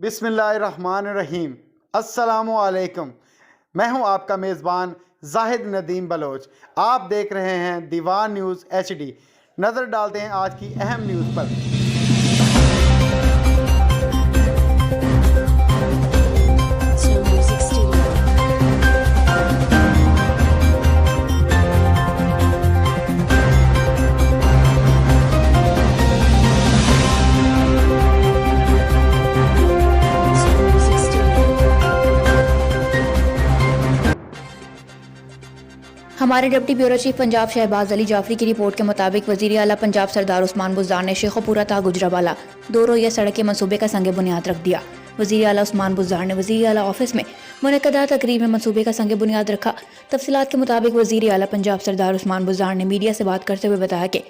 बिस्मिल्लाहिर्रहमानिर्रहीम। अस्सलामुअलैकुम। मैं हूं आपका मेज़बान जाहिद नदीम बलोच। आप देख रहे हैं दीवान न्यूज़ HD। नज़र डालते हैं आज की अहम न्यूज़ पर। हमारे deputy bureau chief Punjab Shahbaz Ali Jafri की रिपोर्ट के मुताबिक वज़ीर आला पंजाब सरदार उस्मान बुज़दार ने शेखोपुरा ता गुजरावाला 2 रोज़ा सड़क के मनसूबे का संग बुनियाद रख दिया। वज़ीर आला उस्मान बुज़दार ने वज़ीर आला ऑफिस में मुनक़दा तकरीब में मनसूबे का संग बुनियाद रखा। तफसीलात के मुताबिक वज़ीर आला पंजाब सरदार उस्मान बुज़दार ने मीडिया से बात करते हुए बताया कि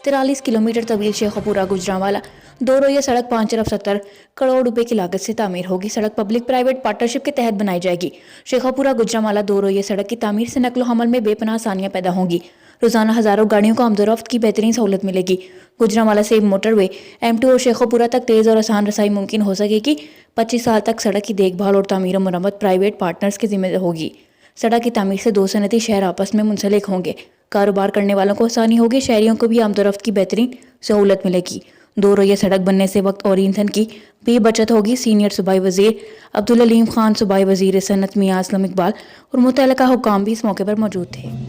43 किलोमीटर तवील शेखोपुरा गुजरावाला 2 रोज़ा सड़क 5 अरब 70 करोड़ रुपए की लागत से तामीर होगी। सड़क पब्लिक प्राइवेट पार्टनरशिप के तहत बनाई जाएगी। शेखोपुरा गुजरावाला 2 रोज़ा सड़क की तामीर से नकलो हमल में बेपनाह आसानियां पैदा होंगी। रोजाना हजारों गाड़ियों को आमदोरफ्त की बेहतरीन सहूलत मिलेगी। गुजरावाला से मोटरवे M2 और शेखोपुरा तक तेज़ और आसान रसाई मुमकिन हो सकेगी। 25 साल तक सड़क की देखभाल और तामीर और मरम्मत प्राइवेट पार्टनर्स के जिम्मे होगी। सड़क की तामीर से 2 सनती शहर आपस में मुंसलिक होंगे। कारोबार करने वालों को आसानी होगी। शहरियों को भी आमदोरफ्त की बेहतरीन सहूलत मिलेगी। 2 रोज़ा सड़क बनने से वक्त और ईंधन की भी बचत होगी। सीनियर सूबाई वज़ीर अब्दुल अलीम खान, सूबाई वज़ीर सनत मियां असलम इकबाल और मुतल्लिका हुक्काम भी इस मौके पर मौजूद थे।